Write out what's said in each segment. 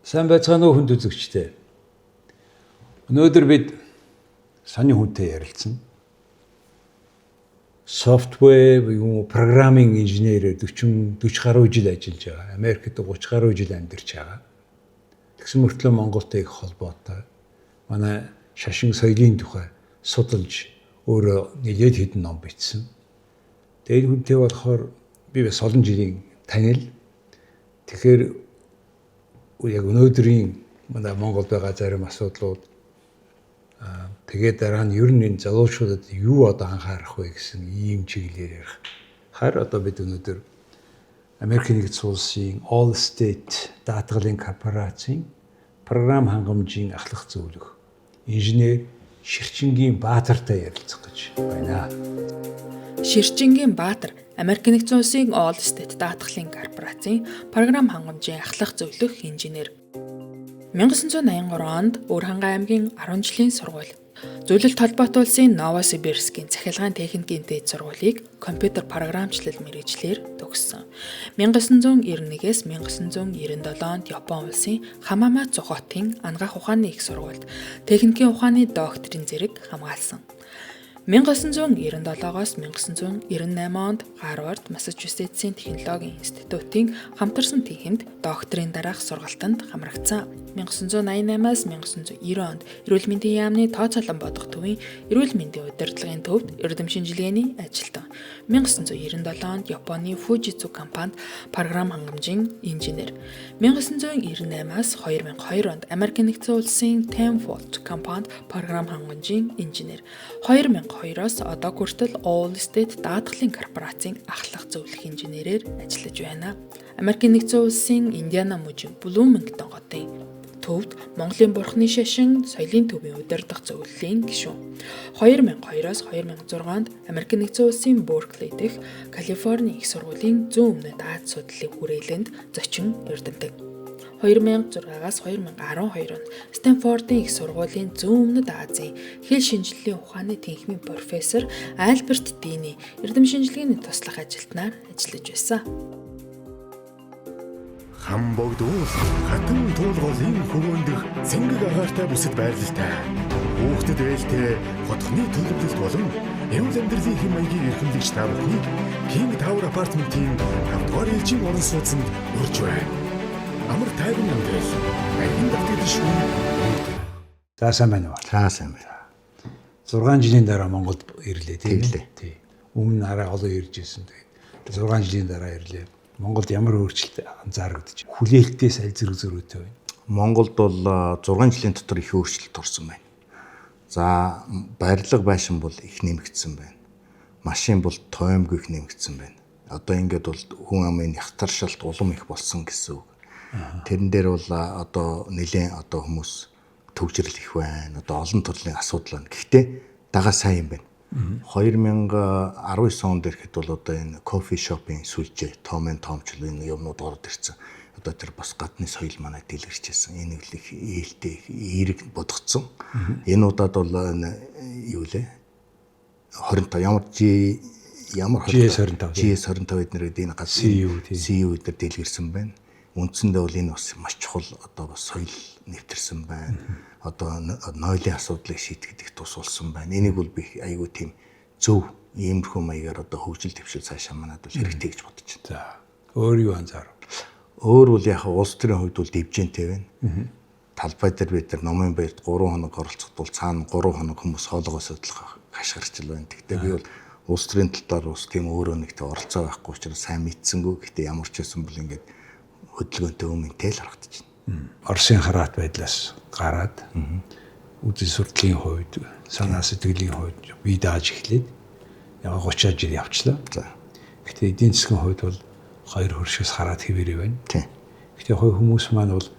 Сайн байцгаана уу хүнд үзэгчдээ. Өнөөдөр бид саний хүнтэй ярилцсан. Software буюу программинг инженерээр 40 гаруй жил ажиллаж байгаа. Америкт 30 гаруй жил амьдарч байгаа. Тэгсэн мөртлөө Монголтой их холбоотой. Манай шашин соёлын тухай судалж өөрөө нэлээд хэдэн ном бичсэн. Тэгээд хүнтэй болохоор би бас олон жилийн танил. Тэгэхээр яг өнөөдрийн манай Монголд байгаа зарим асуудлууд тэгээд дараа нь ер нь энэ залуучуудад юу одоо анхаарах вэ гэсэн ийм чиглэлээр ярих. Харин одоо бид өнөөдөр Америкийн нэгдсэн улсын All State даатгалын корпорацийн програм хангамжийн ахлах зөвлөх инженер Ширчингийн Баатартай ярилцах гэж байна. Ширчингийн Баатар Америк нэгдсэн улсын All State даатгалын корпорацийн програм хангамжийн ахлах зөвлөх инженер. 1983 онд Өвөрхангай аймгийн 10 жилийн сургууль, Зөвлөлт холбоотой улсын Новосибирскийн цахилгаан техникийн дээд сургуулийг компьютер програмчлал мэргэжлэр төгссөн. 1991-ээс 1997 онд Япон улсын Хамамацу хотын анагаах ухааны их сургуульд техникийн ухааны докторийн зэрэг хамгаалсан. 1997-оос 1998 онд Гарвард, Массачусетсийн технологийн институтын хамтарсан тэмд докторийн дараах сургалтанд хамрагдсан. 1988-аас 1990 онд эрүүл мэндийн яамны тооцоолон бодох төвийн эрүүл мэндийн удирдлагын төвд эрдэм шинжилгээний ажилтан. 1997 онд Японы Fujitsu компанид програм хангамжийн инженер. 1998-аас 2002 онд Америк нэгдсэн улсын Tenfold компанид програм хангамжийн инженер. 2002-оос одоо хүртэл All State даатгалын корпорацийн ахлах зөвлөх инженерээр ажиллаж байна. Америк нэгдсэн улсын Индиана мужийн Блумингтон хотын төвд Монголын бурхны шашин соёлын төвийн удирдах зөвлөлийн гишүүн. 2002-оос 2006 онд Америк нэгдсэн улсын Беркли дэх Калифорни их сургуулийн зүүн өмнөд Аз судлалын хүрээлэнд зочин эрдэмтэн. 2006-аас 2012 онд Стэнфордын их сургуулийн зүүн өмнөд Азийн хэл шинжилгээний ухааны тэнхимийн профессор Альберт Дини эрдэм шинжилгээний туслах ажилтнаар ажиллаж байсан. Хамбогд уус хатан туулгуулын хөвөөндөх цэнгэг агаартай бүсэд байрлалтай. Хүүхдэд ээлтэй хотхны төлөвлөлт болон эрүүл амьдралын хэм маягийг эрхэмлэгч та бүхнийг King Tower апартментийн 5-р ээлжийн орон сууцнд урьж байна. Амар тайван амьдрал. Аян давтагдаж шүү. За сайн байна уу? За сайн байна. 6 жилийн дараа Монголд ирлээ тийм үү? Тий. Өмнө арай олон ирж ирсэн. Тэгээд 6 жилийн дараа ирлээ. Монголд ямар өөрчлөлт анзаарэгдэж байна? Хүлээлтээс аль зэрэг зөрүүтэй байна? Монголд бол 6 жилийн дотор их өөрчлөлт орсон байна. За барилга байшин бол их нэмэгдсэн байна. Машин бол тоомгүй их нэмэгдсэн байна. Одоо ингээд бол хүн амын хятаршалт улам их болсон гэсэн үг. Тэрэн дээр бол одоо нэлээд одоо хүмүүс төвжирэл их байна. Одоо олон төрлийн асуудал байна. Гэхдээ дагаа сайн юм байна. 2019 онд ирэхэд бол одоо энэ кофе шопын сүлжээ, томын тоомчлол энэ юмнууд ороод ирсэн. Одоо тэр бас гадны соёл манай дэлгэрчээсэн. Энэ их ээлтэй, эерэг бодгцсон. Энэ удаад бол юу лээ? 25 ямар GS25 эднэр энэ газар CU дээр дэлгэрсэн байна. Үндсэндээ бол энэ бас маш чухал одоо бас соёл нэвтэрсэн байна. Одоо нойлын асуудлыг шийдэхэд их тус болсон байна. Энийг бол би айгүй тийм зөв иймэрхүү маягаар одоо хөгжил дэвшил цаашаа манад бол хэрэгтэй гэж бодож байна. За. Өөр юу анзаарав? Өөр бол яг улс төрийн хувьд бол дивжэнтэй байна. Талбай дээр бид нар номын баярт 3 хоног оролцоход бол цаана 3 хоног хүмүүс хоолоогоос өдлөх хашгирч байна. Гэхдээ би бол улс төрийн талаар ус тийм өөрөө нэгтэй оролцоо байхгүй учраас сайн мэдсэнгүү. Гэхдээ ямар ч байсан бол ингээд хөдөлгөөнтэй өмнөтэй л харагдаж байна. Оросын хараат байдлаас гараад үзэл судлалын хувьд, санаа сэтгэлийн хувьд бие дааж эхлээд яг 30 жил явчлаа. За. Гэхдээ эдийн засгийн хувьд бол хоёр хөршөөс хараад хэвээрээ байна. Тийм. Гэхдээ хүмүүс маань бол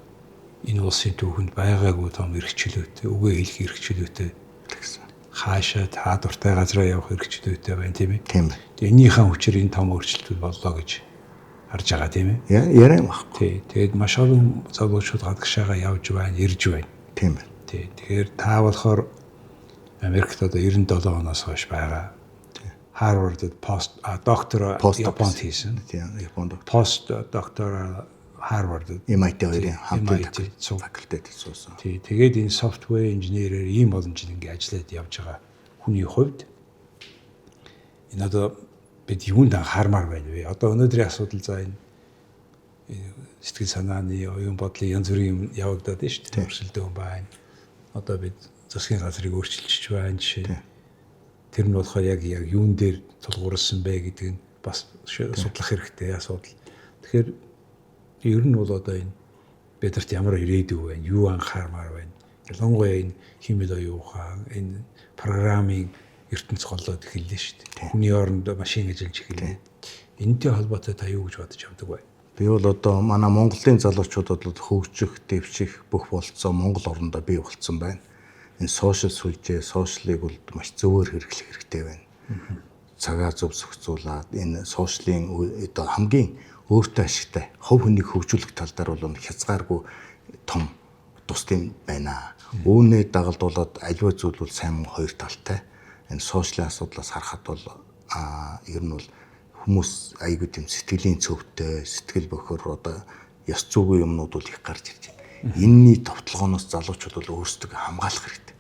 энэ улсын түүхэнд байгаагүй том эрхчлөөтэй, үгээ хэлэх эрхчлөөтэй гэсэн. Хаашаа та дуртай газараа явах эрхчлөөтэй байна тийм ээ. Тийм. Энийхэн хүчээр энэ том өөрчлөлтүүд боллоо гэж харж байгаа тийм ээ. Яриа байхгүй. Тий. Тэгээд маш олон залуучууд гадагшаага явж байна, ирж байна. Тийм байна. Тий. Тэгэхээр та болохоор Америкт одоо 97 оноос хойш байгаа. Harvard доктор Японд хийсэн. Тийм, Японд Пост доктор Harvard MIT хоёрын хамтын MIT факультетийг суусан. Тий, тэгээд энэ software engineer-ээр ийм олон жил ингээд ажиллаад явж байгаа хүний хувьд энэ одоо бид юунд анхаармаар байна вэ? Одоо өнөөдрийн асуудал за энэ сэтгэл санааны оюун бодлын янз бүрийн юм явагдаад байна шүү дээ. Өрсөлдөөн байна. Одоо бид засгийн газрыг өөрчилчих байна жишээ. Тэр нь болохоор яг юун дээр тулгуурласан бэ гэдэг нь бас судлах хэрэгтэй асуудал. Тэгэхээр ер нь бол одоо энэ бидэрт ямар ирээдүй байна, юу анхаармаар байна. Ялангуяа энэ химэл оюун ухаан, энэ программинг ертөнц голлоод эхэллээ шүү дээ. Хүний оронд машин ажиллаж эхэллээ. Энэтэй холбоотой та юу гэж бодож авдаг вэ? Би бол одоо манай Монголын залуучуудад бол хөгжих, дэвших бүх болцоо Монгол орондоо бий болцсон байна. Энэ сошиал сүлжээ, сошиалыг бол маш зөвөр хэрэглэх хэрэгтэй байна. Цагаа зөв зохицуулаад энэ сошиалын одоо хамгийн өөртөө ашигтай хувь хүнийг хөгжүүлэх тал дээр бол хязгааргүй том тус тийм байна. Үүнээ дагалдуулаад аливаа зүйл бол сайн хоёр талтай. Энэ сошиалын асуудлаас харахад бол ер нь бол хүмүүс айгүй тийм сэтгэлийн цөвтэй, сэтгэл бохор одоо ёс зүйн юмнууд бол их гарч ирж байна. Энэний товтлогооноос залуучууд бол өөрсдөө хамгаалах хэрэгтэй.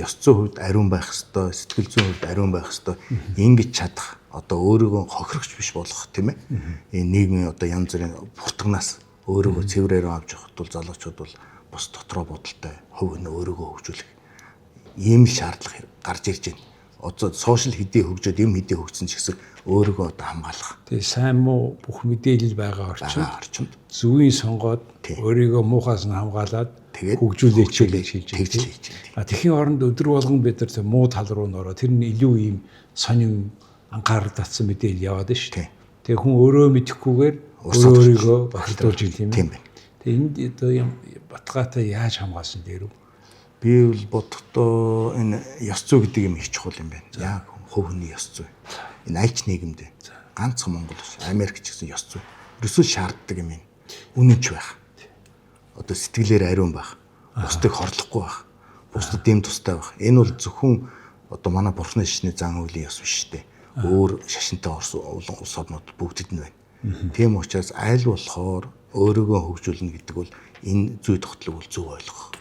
Ёс зүйн хувьд ариун байх ёстой, сэтгэл зүйн хувьд ариун байх ёстой. Ингэж чадах одоо өөрийгөө хохирогч биш болох тийм ээ. Энэ нийгмийн одоо янз бүрийн буртагнаас өөрийгөө цэврээр авч явахд бол залуучууд бол бус дотроо бодолтой хувь нь өөрийгөө хөгжүүлэх ийм шаардлага гарч ирж байна. Одоо сошиал хэдий хөгжөөд юм хэдий хөгжсөн ч гэсэн өөрийгөө одоо хамгаалах. Тэгээ сайн муу бүх мэдээлэл байгаа орчинд зөвийн сонгоод өөрийгөө муухаас нь хамгаалаад хөгжүүлээч гэж хэлж байна. Тэхийн оронд өдөр болгон бид нар муу тал руу нөрөө тэр нь илүү ийм сонин анхаарал татсан мэдээлэл яваад шүү дээ. Тэгээ хүн өөрөө мэдэхгүйгээр өөрийгөө бохирдуулж юм тийм ээ. Тэгээ энд одоо юм батгаатай яаж хамгаалсан дээр үү? Би бол бодохдоо энэ ёс зүй гэдэг юм их чухал юм байна. Яг хувь хүний ёс зүй. Энэ аль ч нийгэмд ганцхан Монгол биш, Америк ч гэсэн ёс зүй. Ерөөсөө шаарддаг юм байна. Үнэнч байх. Одоо сэтгэлээр ариун байх. Бусдыг хорлохгүй байх. Бусдад дэм тустай байх. Энэ бол зөвхөн одоо манай бурхны шишний зан үйлийн ёс биш дээ. Өөр шашинтай олон улс орнууд бүгдэд нь байна. Тийм учраас аль болохоор өөрийгөө хөгжүүлнэ гэдэг бол энэ зүй тогтлог бол зөв ойлгох.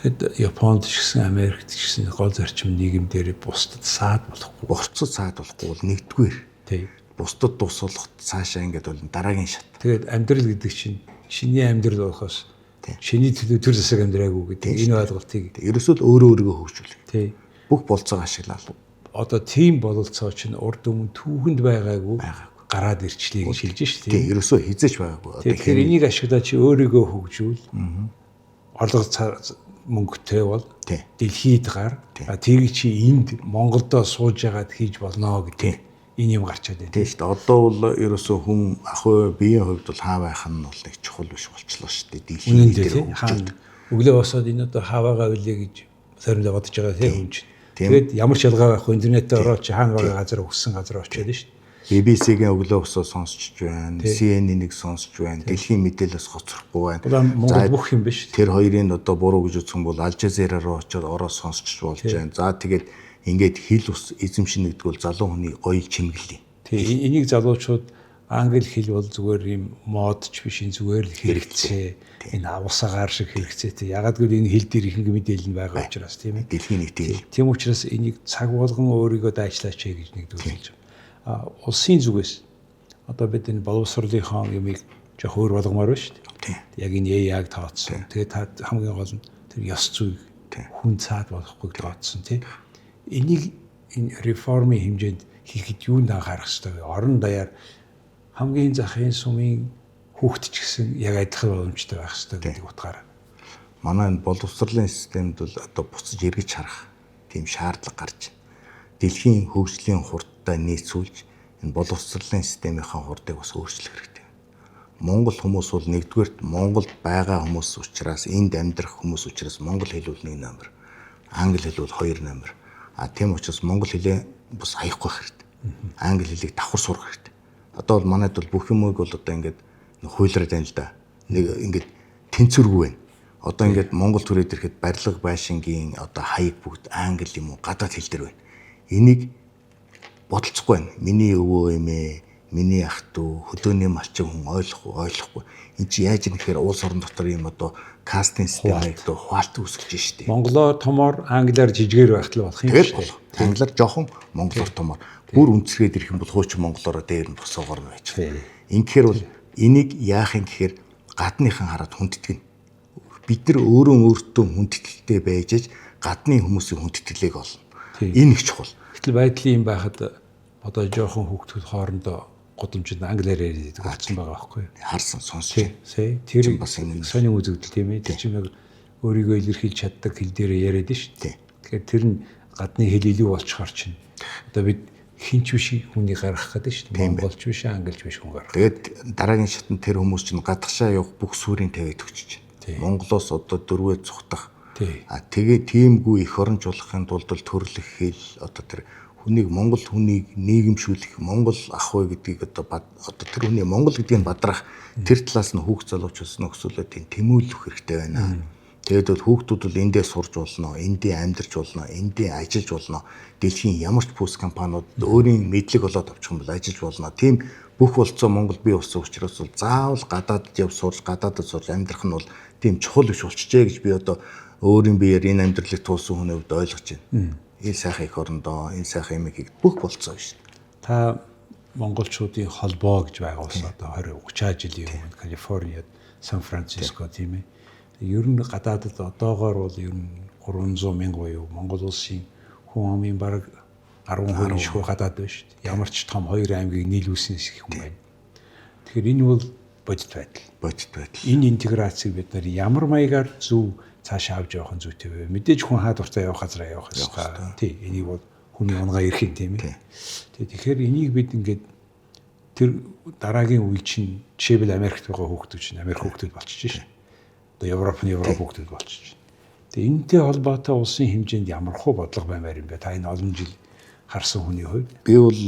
Тэгэд Японд ч гэсэн Америкт ч гэсэн гол зарчим нийгэмдэр бусдад саад болохгүй. Бусдад саад болохгүй бол нэгдүгээр. Тий. Бусдад тус болох цаашаа ингээд бол дараагийн шат. Тэгээд амьдрал гэдэг чинь шиний амьдрал болохоос шиний төр засаг амьдраагүй гэдэг энэ ойлголтыг ерөөсөө өөрөө өөрийгөө хөгжүүлэх. Тий. Бүх болцоогоо ашиглаад. Одоо тийм бололцоо чинь урд өмнө түүхэнд байгаагүй гараад ирчлээ гэж хэлж шүү дээ. Тий, ерөөсөө хизээч байгаагүй. Тэгэхээр энийг ашиглаад чи өөрийгөө хөгжүүл. Орлого мөнгөтэй бол дэлхийд гар. Тийг чи энд Монголдо сууж яагаад хийж болно гэдэг энэ юм гарчаад байна. Тийм шүү дээ. Одоо бол ерөөсөө хүн ахуй биеийн хувьд бол хаа байх нь бол нэг чухал биш болчихлоо шүү дээ. Дэлхийн дээр хөгжөөд. Өглөө босоод энэ одоо хаваагаа үлээ гэж заримдаа бодож байгаа тийм хүн чинь. Тэгээд ямар ч ялгаа байхгүй интернетээр ороод чи хаана байгаа газар өгсөн газар очиод шүү дээ. BBC-гийн өглөө босоод сонсч байна. CNN-ийг сонсч байна. Дэлхийн мэдээлэлээс хоцрохгүй байна. За бүх юм биш. Тэр хоёрын одоо буруу гэж үзсэн бол Аль Жазира руу очиод ороод сонсч болж байна. За тэгээд ингээд хэл ус эзэмшин гэдэг бол залуу хүний гоё чимэглэлийн. Тэгээ энийг залуучууд англи хэл бол зүгээр юм мод ч биш, зүгээр л хэрэгцээ. Энэ авсагаар шиг хэрэгцээтэй. Ягаад гэвэл энэ хэл дээр ихэнх мэдээлэл нь байгаа учраас тийм ээ. Дэлхийн нийтийн. Тийм учраас энийг цаг болгон өөрийгөө дайчлаач гэж нэгдүүлж байна. Улсын зүгээс одоо бид энэ боловсролынхаа юмыг жоох өөр болгомоор байна шүү дээ. Яг энэ яг тооцсон. Тэгээд та хамгийн гол нь тэр ёс зүйг хүн цаад болохгүй тооцсон тийм. Энийг энэ реформын хэмжээнд хийхэд юунд анхаарах хэрэгтэй вэ? Орон даяар хамгийн захын сумын хүүхэд ч гэсэн яг адилхан боломжтой байх хэрэгтэй гэдэг утгаараа. Манай энэ боловсролын системд бол одоо буцаж эргэж харах тийм шаардлага гарч дэлхийн хөгжлийн хурдтай нийцүүлж энэ боловсролын системийнхаа хурдыг бас өөрчлөх хэрэгтэй. Монгол хүмүүс бол нэгдүгээрт Монголд байгаа хүмүүс учраас энд амьдрах хүмүүс учраас монгол хэл бол 1 номер, англи хэл бол 2 номер. Тийм учраас монгол хэлээ бас хаяхгүй хэрэгтэй. Англи хэлийг давхар сурах хэрэгтэй. Одоо бол манайд бол бүх юмыг бол одоо ингээд хуулиар байна л да. Нэг ингээд тэнцвэргүй байна. Одоо ингээд монгол төрөд ирэхэд барилга байшингийн одоо хаяг бүгд англи юм уу гадаад хэл дээр байна. Энийг бодолцохгүй байна. Миний өвөө эмээ, миний ах トゥ хөдөөний малчин хүн ойлгохгүй. Энд чи яаж юм гэхээр улс орон дотор ийм одоо кастинг системийг одоо хуваалт үүсгэж штеп. Монголоор томоор англиар жижигээр байх л болох юм Тэгээд шүү болох. Англиар жоохон, монголоор томоор. Бүр үнцгээд ирэх юм бол хуучин монголоор дээр нь босоогоор нь байж. Ингэхээр бол энийг яах юм гэхээр гадныхан хараад хүндэтгэн. Бид нар өөртөө хүндэтгэлтэй байж гадны хүмүүсийн хүндэтгэлийг олно. Энэ их чухал. Гэтэл байдлын юм байхад одоо жоохон хүүхдүүд хоорондоо годомжид англиар яриад болсон байгаа байхгүй юу? Харсан сонсч. Тэр бас сони үзэгдэл тийм ээ. Тэр чинь өөрийгөө илэрхийлж чаддаг хэл дээрээ яриад нь шүү дээ. Тэгэхээр тэр нь гадны хэл илүү болчихоор чинь. Одоо бид хинч биш хүнийг гаргах гэдэг шүү дээ. Монголч биш, англич биш хүн гаргах. Тэгээд дараагийн шатнд тэр хүмүүс чинь гадагшаа явах бүх сүрийн тавиад өгч чинь. Монголоос одоо дөрвөө цухтах. Тэгээ тиймгүй их оронжуулахын тулд төрлөх хэл одоо тэр хүнийг монгол хүнийг нийгэмшүүлэх монгол ах уу гэдгийг одоо тэр хүний монгол гэдгийг бадрах тэр талаас нь хүүхд залуучаас нөхцөлөө тийм тэмүүлэх хэрэгтэй байна. Тэгээд бол хүүхдүүд бол эндээ сурж болно, эндээ амьдарч болно, эндээ ажиллаж болно. Дэлхийн ямар ч бүс компаниуд өөрийн мэдлэг олоод авчих юм бол ажиллаж болно. Тийм бүх болцоо Монгол бий болсон учраас бол заавал гадаадд явж гадаадд сурж амьдрах нь бол тийм чухал биш болчихжээ гэж би одоо өөрийн биеэр энэ амьдралыг туулсан хүний хувьд ойлгож байна. Энэ сайхан их орондоо энэ сайхан юмыг бүх болцоо биш. Та монголчуудын холбоо гэж байгаа улс одоо 20-30 жилийн өмнө Калифорниад, Сан Франциско тийм ээ. Ер нь гадаадд одоогоор бол ер нь 300 мянган буюу Монгол улсын хүн амын бараг 10% шгүй гадаад байна шүү дээ. Ямар ч том хоёр аймгийг нийлүүлсэн хүн байна. Тэгэхээр энэ бол бодит байдал. Энэ интеграцийг бид нар ямар маягаар зөв цаашаа авч явах нь зүйтэй вэ? Мэдээж хүн хаа дуртай явах газараа явах хэрэгтэй. Тий, энийг бол хүний унгаа ирэх юм тийм ээ. Тэгэхээр энийг бид ингээд тэр дараагийн үе чинь жишээлбэл Америкт байгаа хүүхдүүд чинь Америк хүүхдүүд болчихж шээ. Одоо Европ хүүхдүүд болчихж байна. Тэгээ энэтэй холбоотой улсын хэмжээнд ямар хөө бодлого баймаар юм бэ? Та энэ олон жил харсан хүний хувьд би бол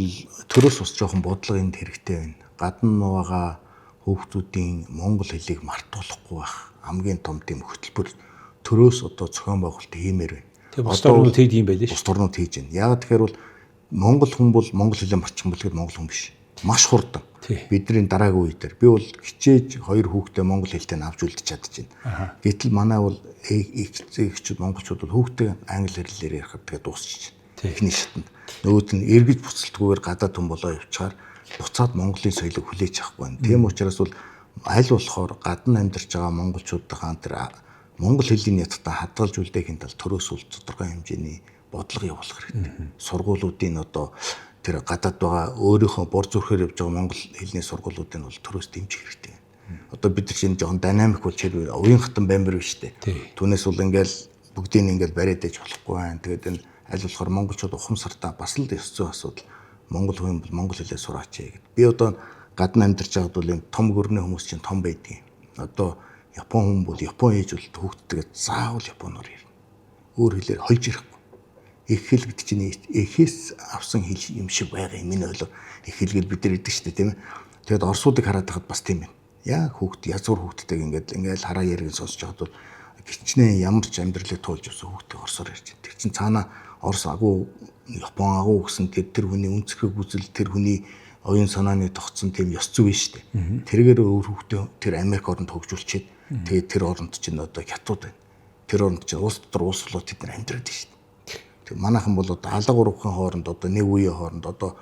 төрөөс бас жоохон бодлого энд хэрэгтэй байна. Гадна байгаа хүүхдүүдийн монгол хэлийг мартуулахгүй байх хамгийн том тийм хөтөлбөр төрөөс одоо зохион байгуулалт хиймээр байна. Тэгээ бус орнууд хийж юм байл шүү. Бус орнууд хийж байна. Яагаад тэгэхээр бол монгол хүн бол монгол хэлээ марчих бол монгол хүн биш. Маш хурдан. Бидний дараагийн үе дээр би бол хичээж хоёр хүүхдээ монгол хэлтэй авч үлдэж чадчихна. Гэтэл манай бол ихчүүд монголчууд бол хүүхдээ англи хэлээр ярихад тэгээ дуусчих. Эхний шатнд нөгөөд нь эргэж буцалтгүйгээр гадаад хүн болоо явчихаар буцаад монголын соёлыг хүлээж авахгүй байна. Тийм учраас бол аль болохоор гадна амьдарч байгаа монголчуудынхаа тэр монгол хэлний ятгата хадгалж үлдээх тал төрөөс үл тодорхой хэмжээний бодлого явуулах хэрэгтэй. Сургуулиудын одоо тэр гадаад байгаа өөрийнхөө бор зүрхээр явж байгаа монгол хэлний сургуулиудын бол төрөөс дэмжих хэрэгтэй. Одоо бид нар чинь жоохон динамик бол чирвэр уян хатан баймир биш үү? Түүнээс бол ингээл бүгдийг ингээл бариад ээж болохгүй байна. Тэгээд энэ аль болохоор монголчууд ухамсартаа бас л ёс зүйн асуудал монгол хүн бол монгол хэлээ сураач гэд. Би одоо гадна амьдарч байгаад бол энэ том гөрний хүмүүс чинь том байдгийг. Одоо Япон хүн бол Япон ээж бол хүүхдтэйгээ заавал японоор ярина. Өөр хэлээр хольж ирэхгүй. Их хэл гэдэг чинь эхээс авсан хэл юм шиг байгаа юм энэ ойлоо. Их хэлгээд бид нар идэг штэ тийм ээ. Тэгээд орсуудыг хараад байхад бас тийм байна. Яа хүүхд язгуур хүүхдтэйг ингээл хараа яриг сонсож байхад бол гिचнээ ямар ч амьдралыг туулж авсан хүүхдтэй орсоор ярьж байна. Тэр чинь цаана орс агуу Япон агуу гэсэн тэр хүний үнцгэх үзэл тэр хүний оюун санааны тогтсон тийм ёс зүй шүү дээ. Тэргээр өөр хүүхдээ тэр Америк оронд хөгжүүлчихэд тэгээд тэр оронд чинь одоо хятад байна. Тэр оронд чинь улс дотор улс болоод тэд нар амьдраад шүү дээ. Тэг манайхан бол одоо алга уруухан хооронд одоо нэг үеийн хооронд одоо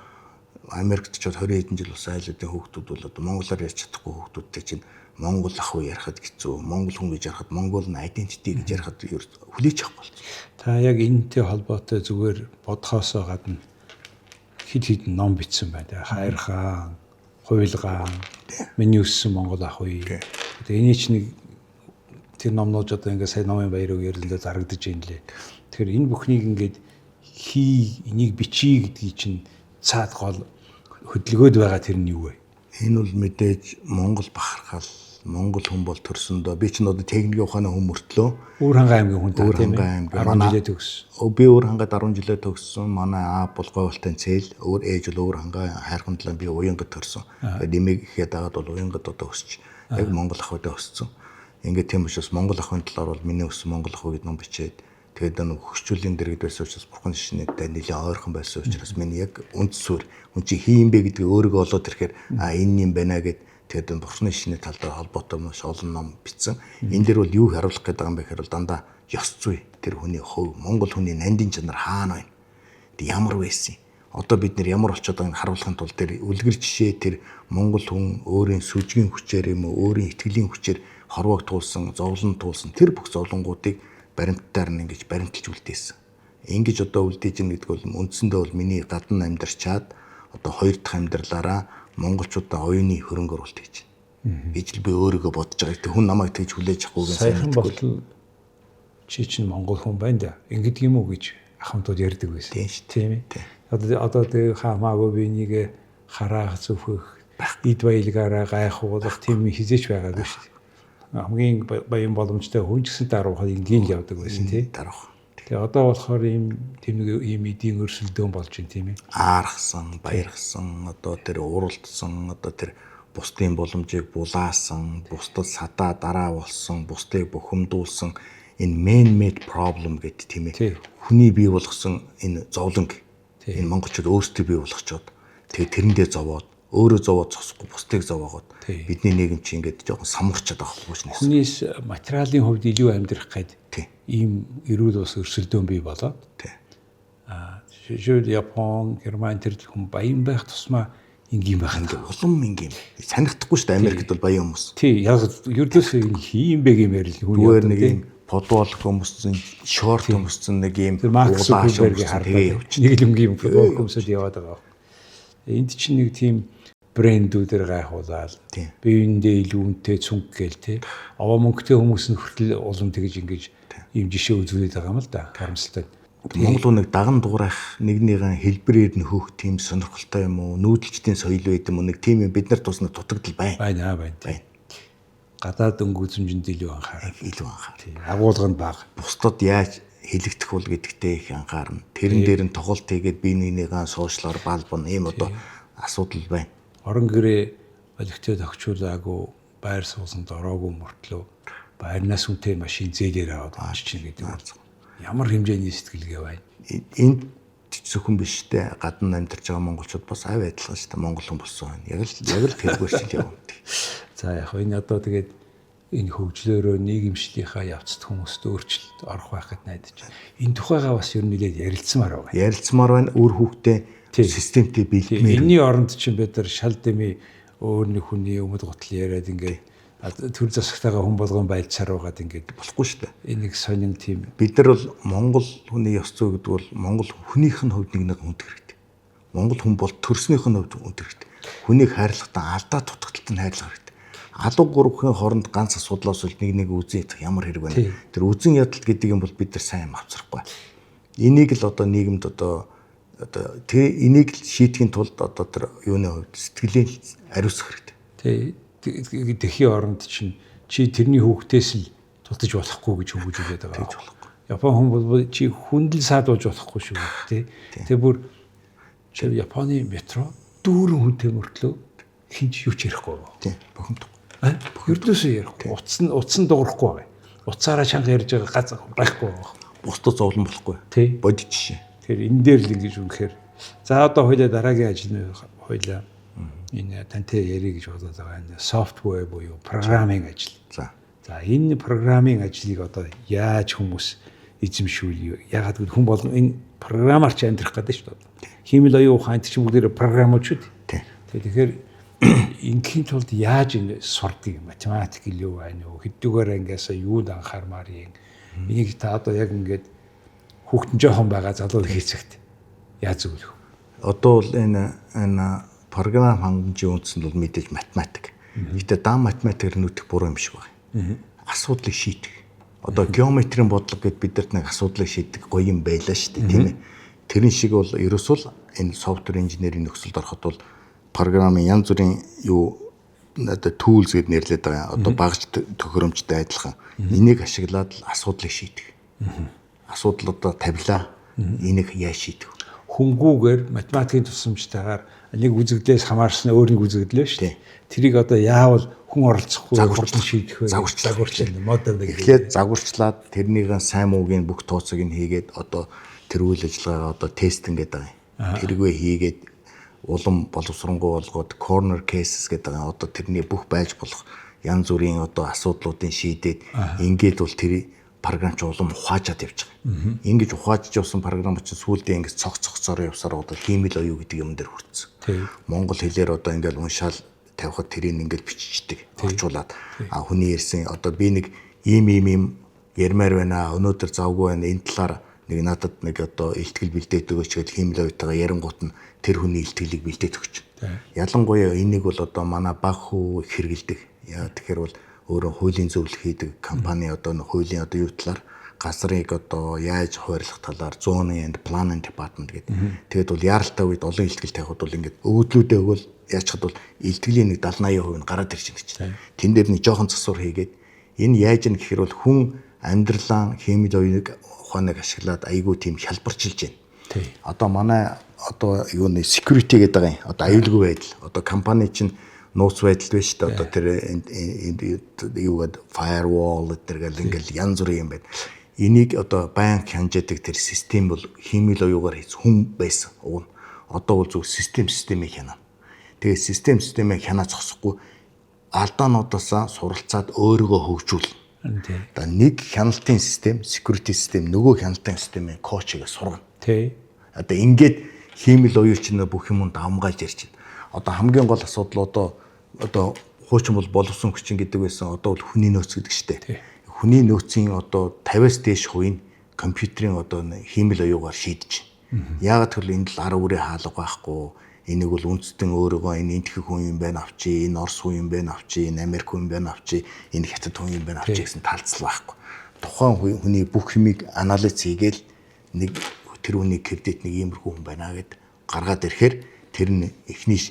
Америкт ч 20 хэдэн жил болсон айлуудын хүүхдүүд бол одоо монголоор ярьж чадахгүй хүүхдүүдтэй чинь монгол ах уу ярихад хэцүү, монгол хүн гэж ярихад монгол нь identity гэж ярихад хүлээж авахгүй болсон. Та яг энэтэй холбоотой зүгээр бодхоосоо гадна хэд ном бичсэн байна. Хайр хаан, хуйлгаан, миний өссөн монгол ах уу. Тэгээ эний чинь тэр номнууд одоо ингээд сая номын баярыг ярилдаа зарагдаж байна лээ. Тэгэхээр энэ бүхнийг ингээд энийг бичиж гэдгийг чинь цаад гол хөдөлгөөд байгаа тэр нь юу вэ? Энэ бол мэдээж монгол бахархал, монгол хүн бол төрсөндөө би чинь одоо техникийн ухааны хүн мөртлөө Өөр хангаа аймгийн хүн таа тийм ээ. 10 жилээ төгссөн. Би өөр хангад 10 жилээ төгссөн. Манай аа бол говьлтын цээл, өөр ээж бол өөр хангаа хайрхан талаа би уянгад төрсөн. Тэгээд нэмийг ихэд дагаад бол уянгад одоо өсч яг монгол ах удаа өссөн. Ингээд тийм учраас монгол ахын талаар бол миний өссөн монгол ах гэдэг ном бичээд Тэгээд нэг хөгжүүлэн дэргэд байсан учраас бурхан шинэтэй нэлээд ойрхон байсан учраас миний яг үнд суурь хүн чи хийм бэ гэдгийг өөрийгөө олоод ирэхээр энэ юм байна гэд тэгээд бурханы шинэ талтай холбоотой маш олон ном бичсэн. Энэ дэр бол юу харуулах гээд байгаа юм бэ гэхээр бол дандаа ёс зүй тэр хүний хувь Монгол хүний нандин чанар хаана байна? Ямар байсан? Одоо бид нэр ямар болчиход байгааг харуулахын тулд тэр үлгэр жишээ тэр Монгол хүн өөрийн сүжгийн хүчээр юм уу өөрийн итгэлийн хүчээр хорвоог туулсан, зовлон туулсан тэр бүх зовлонгуудыг баримттаар нь ингэж баримталж үлдээсэн. Ингэж одоо үлдээж ийн гэдэг бол үндсэндээ бол миний гадна амьдарчаад одоо хоёр дахь амьдралаараа монголчуудаа оюуны хөрөнгө оруулалт хийж байна. Гэж л би өөрийгөө бодож байгаа. Тэг хүн намайг тэгж хүлээж авахгүйгээс Саяхан болтол чи чинь монгол хүн байна да. Ингэдэг юм уу гэж ахмадууд ярьдаг байсан. Тийм ээ. Одоо тэг хамаагүй би нэг хараах зүвхэх эд баялгаараа гайхуулах тийм хизээч байгаагүй шүү дээ. Хамгийн баян боломжтой хүн ч гэсэн даруухад ингийн л явдаг байсан тий. Даруух. Тэгээ одоо болохоор ийм эдийн өрсөлдөөн болж байна тийм ээ. Аархсан, баярхсан, одоо тэр уралдсан, одоо тэр бусдын боломжийг булаасан, бусдад садаа дараа болсон, бусдыг бухимдуулсан энэ man-made problem гэдэг тийм ээ. Хүний бий болгосон энэ зовлонг энэ монголчууд өөрсдөө бий болгочоод тэгээ тэрэндээ зовоод өөрөө зовоод зогсохгүй бусдыг зовоогоод бидний нийгэм чи ингээд жоохон самурчаад байгаа байхгүй шнэ. Хүнээс материалын хувьд илүү амьдрах гээд ийм эрүүл ус өрсөлдөөн бий болоод жишээл Япон, Герман тэр хүн баян байх тусмаа ингийн байх ингээд улам ингийн санагдахгүй шүү дээ. Америкт бол баян хүмүүс. Тий, яг ердөөсөө ийм бэ гэмээр л хүн яа нэг юм футбол хүмүүсийн шорт хүмүүсийн нэг юм Марк Цукербергийн хардаа нэг л өнгийн футбол хүмүүсд яваад байгаа. Энд чинь нэг тийм брэндүүдээр гайхуулаад биеиндээ илүү үнэтэй цүнх гээл тий. Аваа мөнгөтэй хүмүүс нь хүртэл улам тэгж ингэж ийм жишээ үзүүлээд байгаа юм л да. Харамсалтай. Монгол нэг даган дуурайх нэгнийхэн хэлбэрээр нь хөөх тийм сонирхолтой юм уу? Нүүдэлчдийн соёл байд юм уу? Нэг тийм юм бид нар туснаа дутагдал байна. Байна. Гадаад өнгө үзмжинд илүү анхаарал. Тийм. Агуулганд бага. Бусдад яаж хэлэгдэх бол гэдэгтээ их анхаарна. Тэрэн дээр нь тоглолт хийгээд бие нэгнийгээ сошиалар балбон ийм одоо асуудал байна. Орон гэрээ олигтой тогтчуулаагүй байр суусанд ороогүй мөртлөө байрнаас үнэтэй машин зээлээр аваад очиж гэдэг нь ямар хэмжээний сэтгэлгээ байна. Энд зөвхөн биш те гадна амьдарч байгаа монголчууд бас авь адилхан шүү дээ. Монгол хүн болсон байна. Яг л тэргүүршил явна. За яг энэ одоо тэгээд энэ хөгжлөөрөө нийгэмшлийнхаа явцад хүмүүст өөрчлөлт орох байхад найдаж байна. Энэ тухайгаа бас ер нь нэлээд ярилцмаар байна. Ярилцмаар байна. Үр хүүхдээ системтэй бэлдмээр. Энийний оронд чинь бид нар шал дэмий өөр нэг хүний өмд гутал яриад ингээд төр засагтайгаа хүн болгон байлцаар байгаад ингээд болохгүй шүү дээ. Энийг сонин тийм. Бид нар бол монгол хүний ёс зүй гэдэг бол монгол хүнийх нь хувьд нэг хүнд хэрэгтэй. Монгол хүн бол төрснийх нь хувьд хүнд хэрэгтэй. Хүнийг хайрлахдаа алдаа дутагдaltaд нь хайрлах хэрэгтэй. Алуу гурвын хооронд ганц асуудлаас бол нэг үзэн ядах ямар хэрэг байна. Тэр үзэн ядалт гэдэг юм бол бид нар сайн авчрахгүй. Энийг л одоо нийгэмд одоо энийг л шийдэхин тулд одоо тэр юуны хувьд сэтгэлийн ариусгах хэрэгтэй. Тэхийн оронд чинь чи тэрний хүүхдээс л тултаж болохгүй гэж хөгжүүлээд байгаа. Тэгж болохгүй. Япон хүн бол чи хүндэл саадуулж болохгүй шүү дээ. Тэгээ бүр чи Японы метро дүүрэн хүнтэй мөртлөө хинч юу ч ярихгүй байгаа. Тийм. Бохомдохгүй. Ердөөсөө ярихгүй. Утсан дуурахгүй байгаа. Уцаараа чанга ярьж байгаа газ байхгүй байгаа. Бусдад зовлон болохгүй. Бодит жишээ. Тэр энэ дээр л ингэж үнэхээр за одоо хоёлаа дараагийн ажил хоёлаа энэ тантай ярих гэж бодоод байгаа энэ софтвер буюу программинг ажил. За энэ программинг ажлыг одоо яаж хүмүүс эзэмшүүл ягаад гэвэл хүн болгон энэ программарч амьдрах гэдэг шүү дээ. Хиймэл оюун ухаанч ч бүгдээр программууд шүү дээ. Тэгэхээр ингийн тулд яаж ингэ сурдаг математик илүү байна уу? Хэддүгээр ангиасаа юунд анхаармаар юм. Энийг та одоо яг ингээд хүүхдэн жоохон байгаа залуу хийцэгт яаж зөвлөх вэ? Одоо бол энэ програм хангамжийн үндэс нь бол мэдээж математик. Гэтэ дан математикээр нүдэх буруу юм шиг байна. Асуудлыг шийдэх. Одоо геометрийн бодлого гэд бидэрт нэг асуудлыг шийдэх гоё юм байлаа шүү дээ, тийм ээ. Тэрэн шиг бол ерөөсөө энэ софтвер инженерийн нөхцөлд ороход бол програмын янз бүрийн одоо tools гэд нэрлэдэг байгаа. Одоо багж төхөөрөмжтэй адилхан. Энийг ашиглаад л асуудлыг шийдэх. Асуудал одоо тавилаа. Энийг яаж шийдэх вэ? Хөнгүүгээр математикийн тусламжтайгаар нэг үзэгдлээс хамаарсан өөр нэг үзэгдэл шүү дээ. Тэрийг одоо яавал хүн оролцохгүй хурдан шийдэх вэ? Загварчлал модерн гэдэг. Тэгэхээр загварчлаад тэрнийхэн сайн муугийн бүх тооцоог нь хийгээд одоо тэр үйл ажиллагаагаа одоо тестинг гэдэг юм. Тэргээ хийгээд улам боловсронгуй болгоод corner cases гэдэг юм. Одоо тэрний бүх байж болох янз бүрийн одоо асуудлуудын шийдээд ингээд бол тэр програмч улам ухаажаад явж байгаа. Ингэж ухаажж явсан програм чинь сүүлдээ ингэж цогцороо явсаар одоо хиймэл оюу гэдэг юм дээр хүрсэн. Монгол хэлээр одоо ингээд уншаал тавихад тэрийг ингээд биччихдэг, орчуулад. Хүний ярьсан одоо би нэг ийм ярмаар байна. Өнөөдөр завгүй байна. Энэ талаар нэг надад нэг одоо илтгэл бэлдээд өгөөч гэж хиймэл оюутайгаа ярингуут нь тэр хүний илтгэлийг бэлдээд өгч. Ялангуяа энийг бол одоо манай баг хүү хэрэгэлдэг. Яа тэгэхээр бол өөрөө хуулийн зөвлөх хийдэг компани одоо хуулийн одоо юу талаар газрыг одоо яаж хуваарлах талаар zoning and planning department гэдэг. Тэгээд бол яаралтай үед олон илтгэл тавихад бол ингээд өвөдлүүдээ өгвөл яачхад бол илтгэлийн нэг 70-80% нь гараад ирж байгаа чинь. Тэн дээр нэг жоохон засвар хийгээд энэ яаж юм гэхээр бол хүн амьдралаа химийн оюуныг ухааныг ашиглаад айгүй тийм хялбарчилж байна. Одоо манай одоо юу нэ security гэдэг байгаа юм. Одоо аюулгүй байдал. Одоо компани чинь нууц байдал биш шүү дээ. Одоо тэр юу гэдэг firewall гэдэг ингээл янз бүрийн юм байна. Энийг одоо банк хянжаадаг тэр систем бол химийн оюугаар хийц хүн байсан. Уг нь одоо бол зөв системийг хянаа. Тэгээ системийг хянаа зогсохгүй алдаануудаас суралцаад өөрийгөө хөгжүүлнэ. Одоо нэг хяналтын систем, security систем нөгөө хяналтын системийн коучийг сургана. Одоо ингээд химийн оюуч нь бүх юмд амгааж ярьж байна. Одоо хамгийн гол асуудал одоо хуучин бол боловсон хүчин гэдэг байсан. Одоо бол хүний нөөц гэдэг штеп. Хүний нөөцийн одоо 50-аас дээш хувийг компьютерийн одоо химийн оюугаар шийдэж байна. Яагаад гэвэл энэ л ар үрээ хаалга байхгүй. Энийг бол үндэстэн өөрөөгөө энэ энтхэг хүн юм байна авчи, энэ Орос хүн юм байна авчи, энэ Америк хүн юм байна авчи, энэ Хятад хүн юм байна авчи гэсэн талцал байхгүй. Тухайн хүний бүх юмыг анализ хийгээл нэг тэр хүний кредит нэг иймэрхүү хүн байна гэд гаргаад ирэхээр тэр нь эхний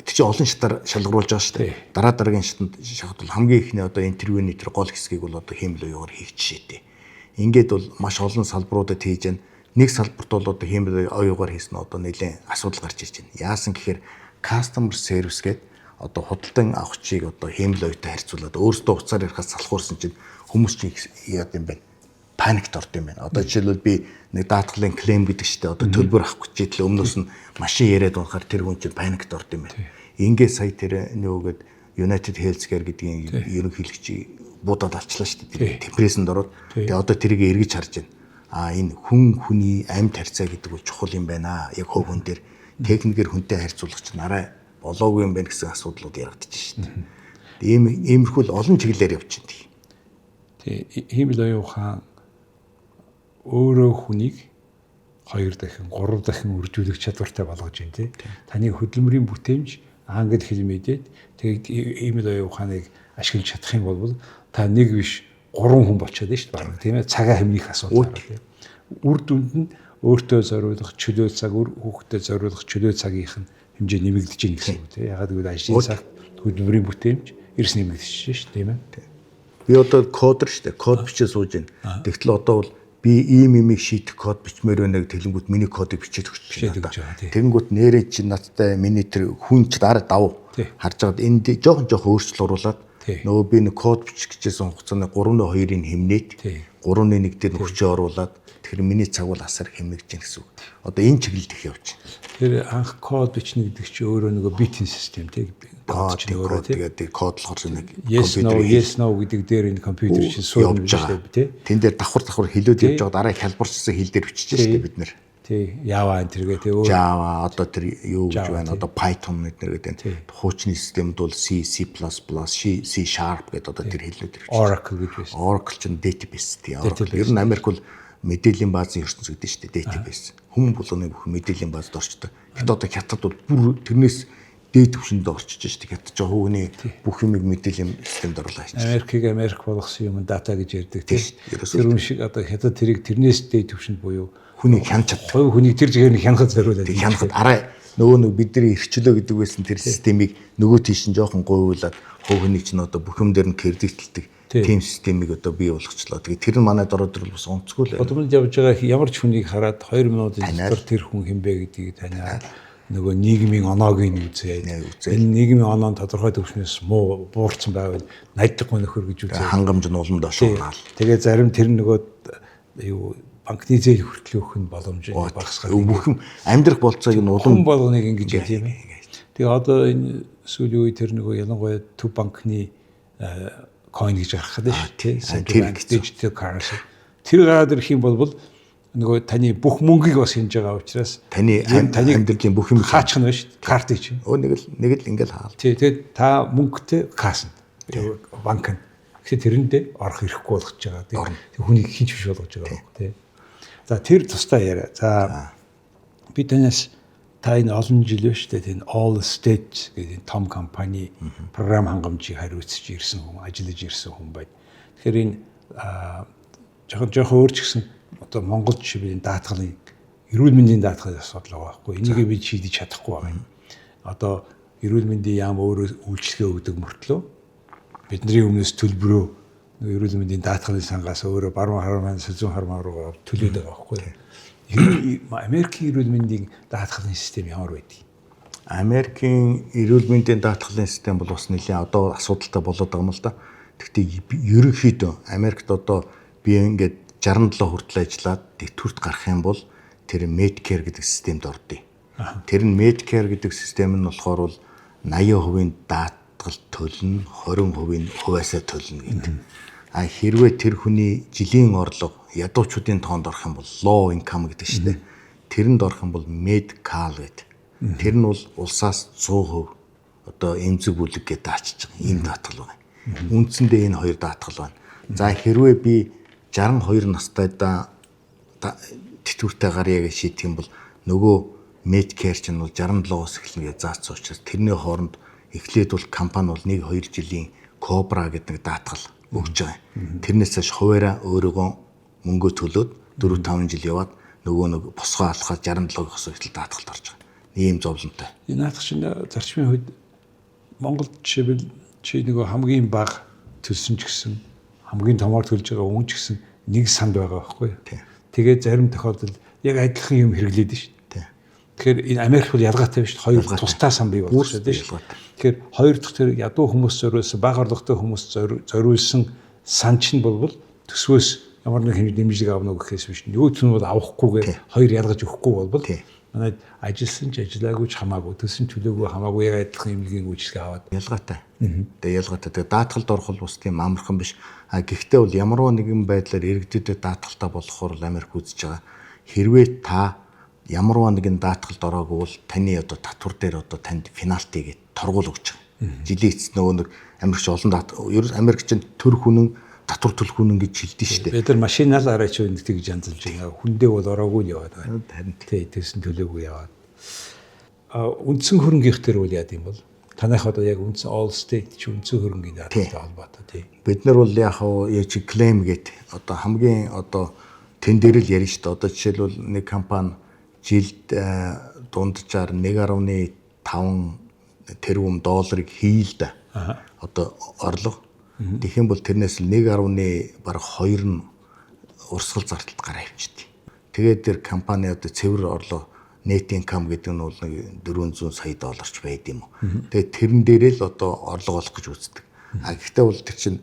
тэр чинь олон шатаар шалгаруулж байгаа шүү дээ. Дараагийн шатанд шахад бол хамгийн ихний одоо интервьюний тэр гол хэсгийг бол одоо химэл оюугаар хийх жишээтэй. Ингээд бол маш олон салбаруудад хийж байна. Нэг салбарт бол одоо химэл оюугаар хийсэн одоо нэлээд асуудал гарч ирж байна. Яасан гэхээр customer service гэдэг одоо худалдан авахчийг одоо химэл оюутай харьцуулаад өөрсдөө уцаар ярихаас салхуурсан чинь хүмүүс чинь яад юм бэ? Паникт орд юм байна. Одоо жишээлбэл би нэг даатгалын клейм гэдэг чинь одоо төлбөр авах гэж итэл өмнөөс нь машин яриад унахаар тэр хүн чинь паникт орд юм байна. Ингээд сая тэр нөгөөд United Healthcare гэдгийн ерөнхийлөгчийг буудаад алчлаа шүү дээ. Депрессэнд ороод тэгээ одоо тэрийг эргэж харж байна. Энэ хүний амьд харьцаа гэдэг бол чухал юм байна. Яг хөв хүн дээр техникээр хүнтэй харьцуулах чинь арай болоогүй юм байна гэсэн асуудлууд яригдчих шүү дээ. Иймэрхүү олон чиглэлээр явж байна. Тэгээ химэл оюухан өөрөө хүнийг 2 дахин 3 дахин үржүүлэх чадвартай болгож байна тий. Таны хөдөлмөрийн бүтээмж англи хэл мэдээд тэгээд химэл оюуханыг ашиглаж чадах юм бол та нэг биш 3 хүн болчиход байна шүү дээ баг тийм ээ. Цагаа хэмнэх асуудал байна тий. Үр дүнд нь өөртөө зориулах чөлөө цаг, хүүхдэд зориулах чөлөө цагийнх нь хэмжээ нэмэгдэж байна гэсэн үг тий. Ягаад гэвэл ажлын цаг, хөдөлмөрийн бүтээмж эрс нэмэгдэж шүү дээ тийм ээ. Би одоо кодер шүү дээ. Код бичиж сууж байна. Тэгтэл одоо бол би ийм имийг шийдэх код бичмээр байна гэж тэлэнгүүт миний кодыг бичиж өгч байна. Тэнгүүт нэрээ чи надтай миний тэр хүн ч дараа давуу харж байгаад энд жоохон өөрчлөл оруулаад нөгөө би нэг код бичих гэжсэн хугацааны 3-2-ыг хэмнээд 3-1 дээр хүчээ оруулаад тэгэхээр миний цаг бол асар хэмнэж гин гэсэн үг. Одоо энэ чиглэлд их явж байна. Тэр анх код бичнэ гэдэг чи өөрөө нөгөө битэн систем тийм код чинь өөрөө тэгээд кодлохор нэг yes no гэдэг дээр энэ компьютер чинь суурь явж байгаа тийм. Тэн дээр давхар хэлүүд явж байгаа дараа хялбарчсан хэл дээр бичиж штэ бид нэр. Тий, Java энтергээ тий. Java одоо тэр юу гэж байна? Одоо Python гэдэг. Хуучны системд бол C, C++, C# гэдэг одоо тэр хэлнүүд ирж байна. Oracle гэж байсан. Oracle чинь database тий. Ер нь Америк бол мэдээллийн баазын ертөнц гэдэг шүү дээ, database. Хүн болгоны бүх мэдээллийн баазд орчдог. Гэтэл одоо Хятад бол бүр тэрнээс дээд түвшинд орчиж шүү дээ. Хятад жоо хүүний бүх юмыг мэдээллийн системд оруулаа хийж. Америкийг Америк болгосон юм дата гэж ярьдаг тий. Тэр хүн шиг одоо Хятад тэрийг тэрнээс дээд түвшинд буюу хүнийг хянаж чаддаг. Хувь хүнийг тэр жигээр нь хянахад зориулаад. Хянахад арай нөгөө бидний эрхчлөө гэдэг байсан тэр системийг нөгөө тийш нь жоохон гуйвуулаад хувь хүнийг чинь одоо бүх юм дээр нь кредитлдэг тийм системийг одоо бий болгочлоо. Тэгээ тэр нь манайд ороод ирэл бас онцгүй л. Бодомд явж байгаа ямар ч хүнийг хараад 2 минутын дотор тэр хүн хинбэ гэдгийг таниад нөгөө нийгмийн оноогийн үзээ. Энэ нийгмийн оноо тодорхой төвшнөөс муу буурсан байвал найдахгүй нөхөр гэж үзээ. Хангамж нь улам доош унаал. Тэгээ зарим тэр нөгөө юу банкны зээл хүртэл өгөх нь боломж багасгаад бүх юм амьдрах болцоог нь улам болгоныг ингэж тийм ээ. Тэгээ одоо энэ сүүлийн үе тэр нөгөө ялангуяа төв банкны coin гэж гаргах гэдэг шүү дээ. Digital currency. Тэр гараад ирэх юм бол нөгөө таны бүх мөнгийг бас хинж байгаа учраас таны амьдралын бүх юм хаачих нь шүү дээ. Картыг чинь. Нэг л ингээл хаал. Тэгээд та мөнгөтэй касна. Банк нь. Тэгэхээр тэрэндээ орох ирэхгүй болгож байгаа. Тэг хүнийг хинч биш болгож байгаа тийм. За тэр тусдаа яриа. За би танаас та энэ олон жил байна шүү дээ. Энэ Allstate гэдэг том компани програм хангамжийг хариуцж ирсэн хүн, ажиллаж ирсэн хүн байна. Тэгэхээр энэ жоохон өөр ч гэсэн одоо Монголд шивийн даатгалын эрүүл мэндийн даатгалын асуудал байгаа байхгүй. Энийг бид шийдэж чадахгүй байгаа юм. Одоо эрүүл мэндийн яам өөрөө үйлчлэгээ өгдөг мөртлөө бидний өмнөөс төлбөрөө эрүүл мэндийн даатгалын сангаас өөрөө баруун хармаа, сүзүүн хармаа руу төлөөд байгаа байхгүй. Америкийн эрүүл мэндийн даатгалын систем ямар байдаг? Америкийн эрүүл мэндийн даатгалын систем бол бас нэлээд одоо асуудалтай болоод байгаа юм л да. Гэхдээ ерөнхийдөө Америкт одоо би ингээд 67 хүртэл ажиллаад дэвтгүрт гарах юм бол тэр Medicare гэдэг системд ордъё. Тэр нь Medicare гэдэг систем нь болохоор бол 80% даатгал төлнө, 20% хуваасаа төлнө гэдэг. А хэрвээ тэр хүний жилийн орлого ядуучуудын тоонд орох юм бол low income гэдэг шүү дээ. Тэрэнд орох юм бол Med-Cal гэдэг. Тэр нь бол улсаас 100% одоо эмзэг бүлэг гэдэг даачиж байгаа. Ийм даатгал байна. Үндсэндээ энэ хоёр даатгал байна. За хэрвээ би 62 настайдаа тэтгэвртэй гарьяа гэж шийдэх юм бол нөгөө Medicare чинь бол 67-оос эхэлнэ гэж заасан учраас тэрний хооронд эхлээд бол компани бол 1-2 жилийн Cobra гэдэг даатгал өгч байгаа. Тэрнээс хойш хуваараа өөрөөгөө мөнгө төлөөд 4-5 жил яваад нөгөө нэг босгоо алхаад 67-оос эхэл даатгалд орж байгаа. Ийм зовлонтой. Энэ даатгал чинь зарчмын хувьд Монголд жишээлбэл чи нөгөө хамгийн бага төлсөн ч гэсэн хамгийн томоор төлж байгаа хүн ч гэсэн нэг санд байгаа байхгүй юу? Тэгээд зарим тохиолдолд яг адилхан юм хэрэглээд нь шүү дээ. Тэгэхээр энэ Америк бол ялгаатай биш шүү дээ. Хоёр тусдаа сан бий болчихсон шүү дээ. Тэгэхээр хоёр дахь тэр ядуу хүмүүс зориулсан, бага орлоготой хүмүүс зориулсан сан чинь бол төсвөөс ямар нэг хэмжээ дэмжлэг авна гэхээс биш. Нөгөөт нь бол авахгүйгээр хоёр ялгаж өгөхгүй бол манай ажилласан ч ажиллаагүй ч хамаагүй, төсөн төлөөгүй хамаагүй яг адилхан эмнэлгийн үйлчлэг аваад ялгаатай. Тэгээ ялгаатай. Тэгээ даатгалд орох бол бас тийм амархан биш. А гэхдээ бол ямарваа нэгэн байдлаар иргэдэд даатгалтай болохоор Америк үзэж байгаа. Хэрвээ та ямарваа нэгэн даатгалд ороогүй бол таны одоо татвар дээр одоо танд пенальти гэдэг торгуул өгч байгаа. Жилийн эцэст нөгөө нэг Америкч олон даатгал. Ер нь Америкч төр хүнэн татвар төлөх үнэн гэж хэлдэг шүү дээ. Бид нар машиналаараа ч үнийг тэгж янзалж байгаа. Хүндээ бол ороогүй л яваад байна. Харин тэсэн төлөөгүй яваад. Үндсэн хөрөнгөийнх төр бол яа гэм бол танайх одоо яг үндсэн Allstate ч үндсэн хөрөнгөний даатгалтай холбоотой тийм. Бид нар бол яг чи claim гэдэг одоо хамгийн одоо тэн дээр л ярина шүү дээ. Одоо жишээлбэл нэг компани жилд дунджаар 1.5 тэрбум долларыг хийл да. Одоо орлого. Тэгэх юм бол тэрнээс л 1.2 нь урсгал зардалд гараа авчихдээ. Тэгээд тэр компани одоо цэвэр орлого net income гэдэг нь бол нэг 400 сая долларч байд юм уу. Тэгээд тэрэн дээрээ л одоо орлого олох гэж үздэг. А гэхдээ бол тэр чинь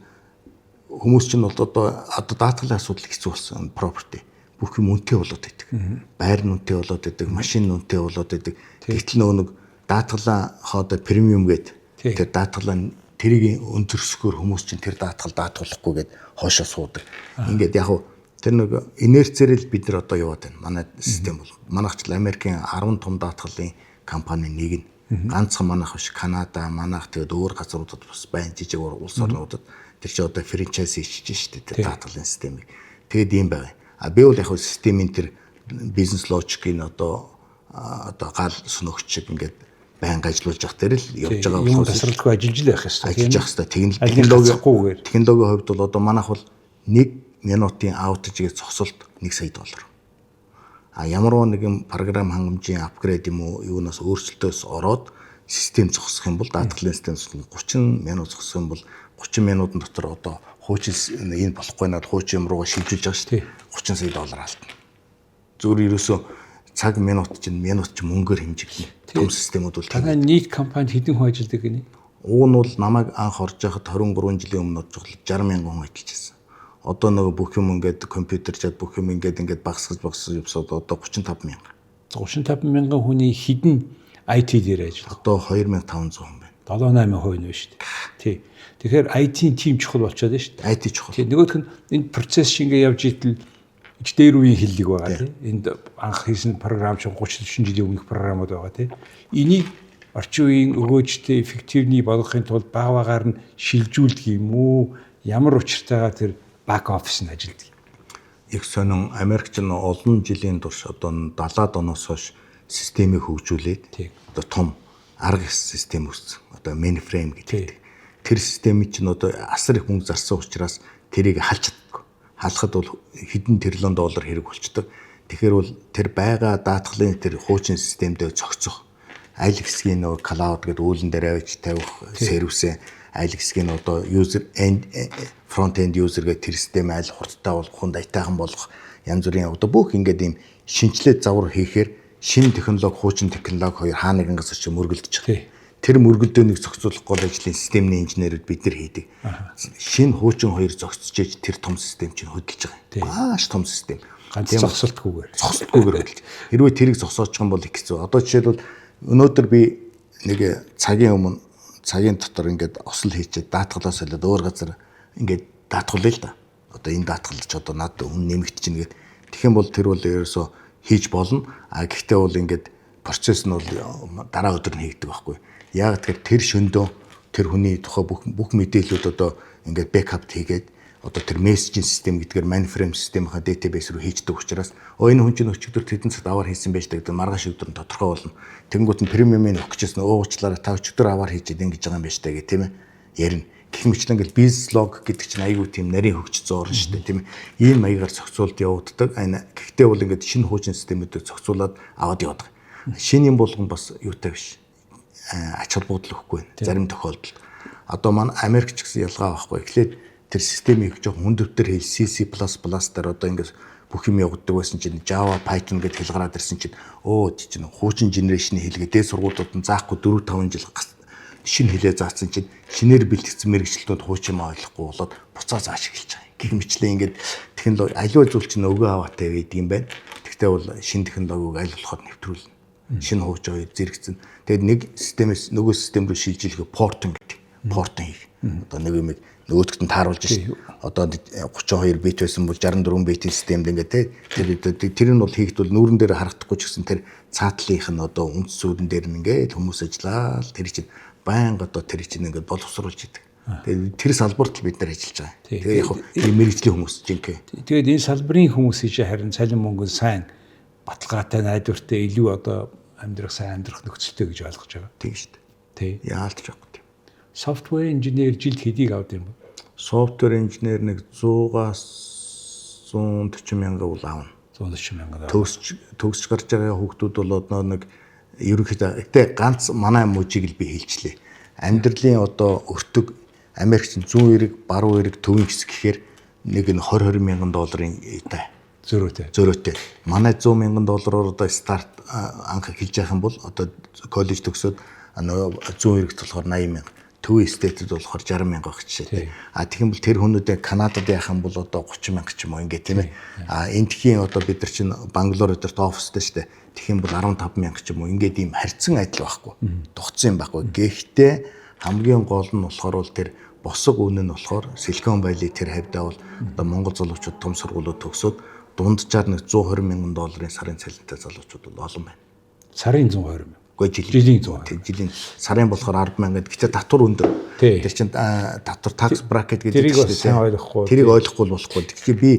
хүмүүс чинь бол одоо даатгалын асуудал хэцүү болсон. Property бүх юм үнэтэй болоод байдаг. Байр нь үнэтэй болоод байдаг, машин нь үнэтэй болоод байдаг. Гэтэл нөгөө нэг даатгалаа хоодо премиум гэдэг тэр даатгалаа тэрийг өнзөрсгөөр хүмүүс чинь тэр даатгал даатгуулахгүй гээд хоошоо суудаг. Ингээд яг хуу тэр нэг инерцээр л бид нар одоо яваад байна. Манай систем бол манайх ч Америкийн 10 том даатгалын компани нэг нь ганцхан манайх биш Канада, манайх тэгээд өөр газруудад бас байна жижиг улс орнуудад тэр чи одоо франчайз хийчихэж штэ тэр даатгалын системийг. Тэгээд ийм байна. А би бол яг хуу системийн тэр бизнес логикийн одоо гал сөнөгч шиг ингээд байнга ажиллаж явах дээр л явж байгаа юм тасралтгүй ажиллаж л байх хэрэгтэй. Ажиллаж явах хэрэгтэй. Технологийн хувьд бол одоо манайх бол 1 минутын аутажийг зогсолт 1 сая доллар. А ямар нэгэн програм хангамжийн апгрейд юм уу юунаас өөрчлөлтөөс ороод систем зогсох юм бол даатгалын систем 30 минут зогсох юм бол 30 минутын дотор одоо хуучин энэ болохгүй надад хуучин юм руугаа шилжүүлж байгаа шүү дээ. 30 сая доллар алдна. Зүгээр ерөөсөө цаг минут ч мөнгөөр хэмжигдэнэ. Том системүүд бол Танай нийт компанид хэдэн хүн ажилладаг гинэ? Уг нь бол намайг анх орж байхад 23 жилийн өмнө орж 60,000 хүн ажиллажсэн. Одоо нөгөө бүх юм ингээд компьютер бүх юм ингээд багсгаж явсаад одоо 35,000. 35,000 хүний хэдэн IT дээр ажилладаг? Одоо 2,500 хүн байна. 7-8% нь шүү дээ. Тий. Тэгэхээр IT-ийн тим чухал болчиход байна шүү дээ. IT чухал. Тий. Нөгөөх нь энэ процесс шингээ явж итэл дээр үеийн хиллэг байгаа тий. Энд анх хийсэн програм чинь 30-40 жилийн өмнөх програмууд байгаа тий. Энийг орчин үеийн өгөөжтэй эффективний болгохын тулд багаагаар нь шилжүүлдэг юм уу? Ямар учиртайгаар тэр бак офис нь ажилладаг? Их сонин Америкч нь олон жилийн турш одоо 70-аад оноос хойш системийг хөгжүүлээд одоо том арга систем үүссэн. Одоо mainframe гэдэг. Тэр системийг чинь одоо асар их мөнгө зарсан учраас тэрийг халж чаддаг. Халахад бол хэдэн тэрлэн доллар хэрэг болчдөг. Тэгэхээр бол тэр байгаа даатгалын тэр хуучин системдээ зохицох. Аль хэсгийн нөгөө cloud гэдэг үүлэн дээр авч тавих сервисээ аль хэсгийн одоо user end front end user гэх тэр систем аль хурдтай болгох, дайтайхан болгох янз бүрийн одоо бүх ингээд ийм шинжилгээ завар хийхээр шинэ технологи, хуучин технологи хоёр хаа нэгэн газар чи мөргөлдөж байгаа. Тэр мөргөлдөөнийг зохицуулах гол ажлын системний инженерүүд бид нар хийдэг. Шинэ хуучин хоёр зохицож тэр том систем чинь хөдөлж байгаа. Маш том систем. Ганц зогсолтгүйгээр. Хөдөлж. Хэрвээ тэрийг зогсоочих юм бол их хэцүү. Одоо жишээлбэл өнөөдөр би нэг цагийн дотор ингээд осол хийчихэд даатгалаас солиод өөр газар ингээд даатгуулъя л да. Одоо энэ даатгалч одоо надад үн нэмэгдэж гэнэ гэд. Тэгэх юм бол тэр бол ерөөсөө хийж болно. Гэхдээ бол ингээд процесс нь бол дараа өдөр нь хийгдэг байхгүй. Яг тэгэхээр тэр шөндөө тэр хүний тухай бүх мэдээлэлүүд одоо ингээд бэкап хийгээд одоо тэр мессежинг систем гэдгээр mainframe системийнхаа database руу хийждэг учраас энэ хүн чинь өчигдөр тэдэн цагт аваар хийсэн байж гэдэг маргааш өдөр нь тодорхой болно. Тэнгүүт нь премиумыг өгөх гэжсэн уучлаарай та өчигдөр аваар хийжээд ингэж байгаа юм байна штэ гэх тийм ээ. Ярина. Гэх мэтлэн ингээд бизнес лог гэдэг чинь айгүй тийм нарийн хөгжсөн орн штэ тийм ээ. Ийм маягаар зохицуулт явагддаг. Гэхдээ бол ингээд шинэ хуучин системүүдийг зохицуулаад аваад явдаг. Шинэ юм болгон бас юутай биш. Ач холбогдол өгөхгүй байна. Зарим тохиолдолд. Одоо манай Америкч гэсэн ялгаа байхгүй. Эхлээд тэр системийг жоохон хүндөвтөр хэл C++ дээр одоо ингээд бүх юм явагддаг байсан чинь Java, Python гэдэг хэл гараад ирсэн чинь чинь хуучин генерашны хэлгээ дээд сургуулиуд нь заахгүй 4-5 жил шинэ хэлээ заасан чинь шинээр бэлтгэсэн мэрэгчлүүд хуучин маа ойлгохгүй болоод буцаа зааш эхэлж байгаа. Гэх мэтлээ ингээд технологи аливаа зүйл чинь өгөө аваатай гэдэг юм байна. Гэхдээ бол шинэ технологиг аль болохоор нэвтрүүлнэ. Шинэ хууч хоёр зэрэгцэн. Тэгээд нэг системээс нөгөө систем рүү шилжүүлэх портинг гэдэг. Портинг хийх. Одоо нэг юм нөгөөдгт нь тааруулж шээ. Одоо 32 бит байсан бол 64 битийн системд ингээд тэр нь бол хийхэд бол нүүрэн дээр харагдахгүй ч гэсэн тэр цаатлынх нь одоо үндэс зүйн дээр нь ингээд хүмүүс ажиллаа. Тэр чинь байнга одоо тэр чинь ингээд боловсруулж идэг. Тэгээд тэр салбарт л бид нар ажиллаж байгаа. Тэгээд яг энэ мэрэгжлийн хүмүүс жинхэнэ. Тэгээд энэ салбарын хүмүүсийн чинь харин цалин мөнгө сайн баталгаатай найдвартай илүү одоо амьдрах сайн амьдрах нөхцөлтэй гэж ойлгож байгаа. Тийм шүү дээ. Тий. Яалтж байхгүй. Софтвер инженер жилд хэдийг авд юм бэ? Софтвер инженер нэг 100-аас 140 мянга бол аавна. 140 мянга. Төгсч гарч байгаа хүүхдүүд бол одоо нэг ерөнхийдөө ганц манай мужийг л би хэлчлээ. Амьдралын одоо өртөг Америкч зүүн эрэг, баруун эрэг, төвийн хэсэг гэхээр нэг нь 20 мянган долларын зөрөөтэй. Манай 100 мянган доллараар одоо старт анх хэлж явах юм бол одоо коллеж төгсөөд зүүн эрэгт болохоор 80 мянга. Төвийн стейтэд болохоор 60 мянга байх жишээ. Тэгэх юм бол тэр хүмүүдээ Канадад яах юм бол одоо 30 мянга ч юм уу ингээд тийм ээ. Эндхийн одоо бид нар чинь Бангалор өдөрт офстэй шүү дээ. Тэгэх юм бол 15 мянга ч юм уу ингээд ийм харьцан адил байхгүй. Дугцсан юм байхгүй. Гэхдээ хамгийн гол нь болохоор бол тэр босог үнэ нь болохоор Silicon Valley тэр хавьдаа бол одоо Монгол залуучууд том сургуулиуд төгсөөд дунджаар нэг 120 мянган долларын сарын цалинтай залуучууд бол олон байна. Сарын 120 мянга. Жилийн 100. Жилийн сарын болохоор 10 мянга. Гэхдээ татвар өндөр. Тэр чинь татвар tax bracket гэдэг чинь сайн ойлгохгүй. Тэрийг ойлгохгүй болохгүй. Тэгэхээр би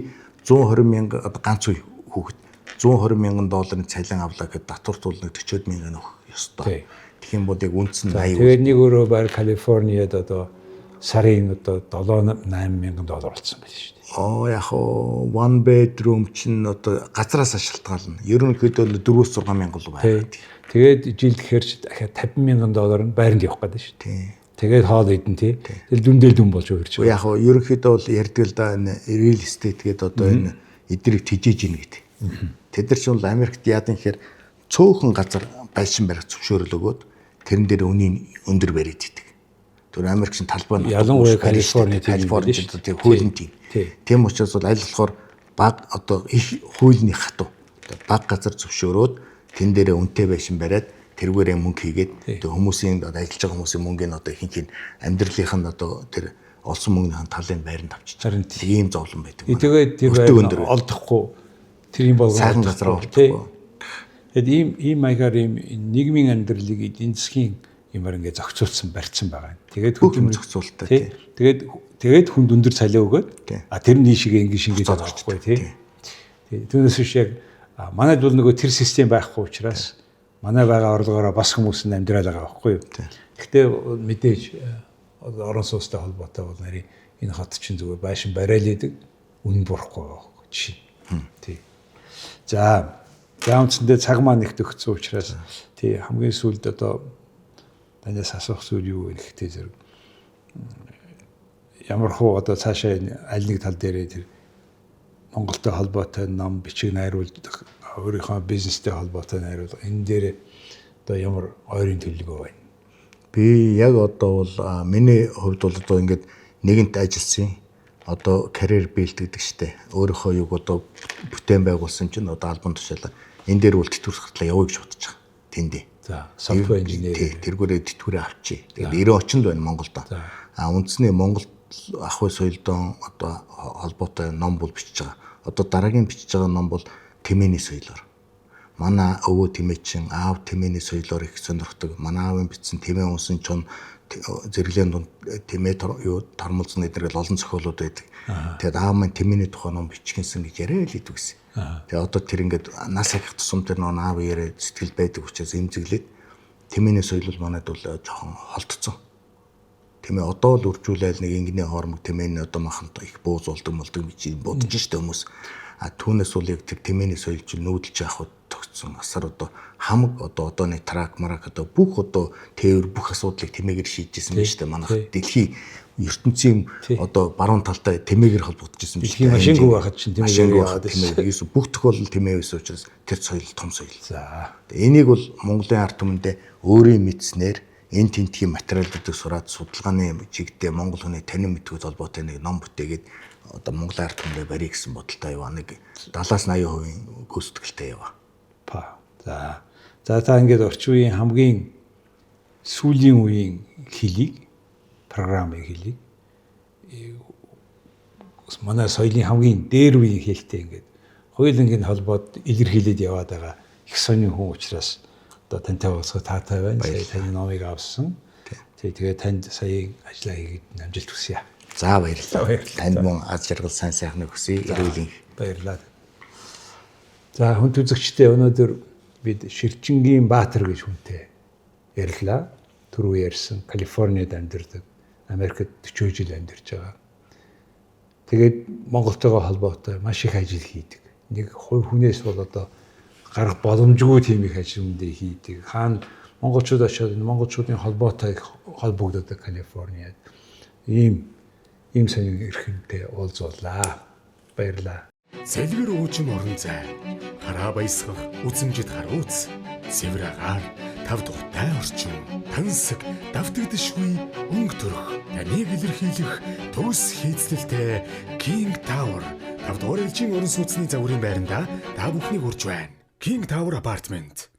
120 мянга одоо ганц үе хүүхэд 120 мянган долларын цалин авлаа гэхэд татварт бол нэг 40 мянган өгөх ёстой. Тэгэх юм бол яг үнц нь 80. Тэгээд нэг өөрөө байр Калифорниад одоо сарын одоо 7-8 мянган доллар болсон байх шүү дээ. Яг one bedroom чинь одоо газраас шалтгаална. Ерөнхийдөө 4-6 мянган л байна. Тэгээд жил гэхэр чи дахиад 50 мянган доллар нь байранд явах гэдэг шүү дээ. Тэгээд хоол идэн тий. Тэгэл дүндээ дүн болж өгч байгаа. Яг ерөнхийдөө бол ярьдаг л да энэ real estate гэдэг одоо энэ эдрийг тижээж ийн гэдэг. Тэд нар чинь бол Америкт яадан гэхээр цөөхөн газар байшин барих зөвшөөрөл өгөөд тэрэн дээр үнийн өндөр бариад идэг. Тэр Америк чинь талбай нь ялангуяа Калифорнид тийм хуулийн тийм. Тийм учраас бол аль болохоор баг одоо их хуулийн хатуу баг газар зөвшөөрөөд тэн дээрээ үнэтэй байшин бариад тэргээрээ мөнгө хийгээд тэр хүмүүсийн одоо ажиллаж байгаа хүмүүсийн мөнгөний одоо ихэнх нь амьдралынх нь одоо тэр олсон мөнгөний талын байранд авчиж ийм зовлон байдаг. Тэгээд тэр байр олдохгүй тэр юм болгоо сайхан газар олдохгүй. Тэгээд ийм маягаар ийм нийгмийн амьдралыг эдийн засгийн юмар ингээ зохицуулсан барьсан байгаа. Тэгээд хөдөлмөр зохицуулалттай. Тэгээд хүнд өндөр цалин өгөөд тэр нийшигээ ингээ шингээд байгаа байхгүй тий. Түүнээс биш яг манайд бол нөгөө тэр систем байхгүй учраас манай байгаа орлогоороо бас хүмүүс нь амьдрал байгаа байхгүй юу. Гэхдээ мэдээж орон сууцтай холбоотой бол нарийн энэ хот чинь зүгээр байшин барайл идэг үнэн бурахгүй байхгүй жишээ. Тий. За үндсэндээ цаг маань ихт өгсөн учраас тий хамгийн сүүлд одоо танаас асуух зүйл юу вэ гэхдээ зэрэг ямар хуу одоо цаашаа аль нэг тал дээрээ тэр Монголтой холбоотой ном бичиг найруулах өөрийнхөө бизнестэй холбоотой найруулга энэ дээр одоо ямар ойрын төлөвлөгөө байна? Би яг одоо бол миний хувьд бол одоо ингээд нэгэнт ажилласан одоо карьер билд гэдэг штеп өөрийнхөө юг одоо бүтээн байгуулсан чинь одоо албан тушаалаа энэ дээр бол тэтгэврс гартлаа явъя гэж бодож байгаа. Тэндээ. За софтвер инженер тэргүүрээ тэтгэврээ авчи. Тэгээд 90 очин л байна Монголд. Үндсний Монголд ах уй соёлдон одоо холбоотой ном бол бичиж байгаа. Одоо дараагийн бичиж байгаа ном бол Тэмээний соёлоор. Манай өвөө тэмээчин аав Тэмээний соёлоор их сонирхдаг. Манай аавын бичсэн Тэмээ унсан чон зэрэглээн дунд Тэмээ юу тормолзон эднэрэл олон зохиолууд байдаг. Тэгээд аав маань Тэмээний тухай ном бичгэнсэн гэж яриа л идэв гэсэн. Тэгээд одоо тэр ингээд нас ахих тусам тэр нөө аав яриа сэтгэл байдаг учраас эмзэглээд Тэмээний соёл бол манайд бол жоохон холдсон. Тэмээ одоо л үржүүлээл нэг ингэний хоормог Тэмээний одоо маханд их бууз болдог гэж бодож штэ хүмүүс. Түүнээс бол яг тэр Тэмээний соёл чинь нүүдэлж явах тогтсон асар одоо хамаг одооны трак марак одоо бүх одоо тээвэр бүх асуудлыг Тэмээгээр шийдэжсэн байна штэ манайх дэлхийн ертөнцийн одоо баруун талтай Тэмээгээр холбогдож ирсэн биш. Дэлхийн машингүй байхад чинь Тэмээгээр яваад Тэмээ бүх тохиолдол Тэмээ байсан учраас тэр соёл том соёл. За. Энийг бол Монголын ард түмэндээ өөрийн мэдснээр энэ тентхийн материалуудыг сураад судалгааны чигтээ Монгол хүний танин мэдгүйд холбоотой нэг ном бүтээгээд одоо Монголын ард түмэндээ барья гэсэн бодолтой яваа нэг 70-80% гүйцэтгэлтэй яваа. За та ингээд орчин үеийн хамгийн сүүлийн үеийн хэлийг програмын хэлийг манай соёлын хамгийн дээр үеийн хэлтэй ингээд хоёулангийн холбоод илэрхийлээд яваад байгаа их сонин хүн учраас одоо тантай уулзах таатай байна. Сая таны номыг авсан. Тэгээд танд саяын ажиллаа хийгээд амжилт хүсье. За баярлалаа. Танд мөн аз жаргал сайн сайхныг хүсье. Эрүүлийн баярлалаа. За хүн үзэгчдээ өнөөдөр бид Ширчингийн Баатар гэж хүнтэй ярьлаа. Түрүү ярьсан Калифорнид амьдардаг, Америкт 40 жил амьдарч байгаа. Тэгээд Монголтойгоо холбоотой маш их ажил хийдэг. Нэг хүнээс бол одоо гарах боломжгүй тийм их ажлуудыг хийдэг. Хаана монголчууд очиод монголчуудын холбоотой холбогддог Калифорниад ийм сонин эрхэмтэй уулзуулаа. Баярлалаа. Цэлгэр уужим орон зай. Хараа баясгах үзэмжид харууц. Цэвэр агаар тав тухтай орчин. Тансаг давтагдшгүй өнгө төрх. Таныг илэрхийлэх төгс хийцлэлтэй King Tower. Тав дугаар элчийн орон сууцны загварын байранда та бүхнийг урьж байна. King Tower Apartment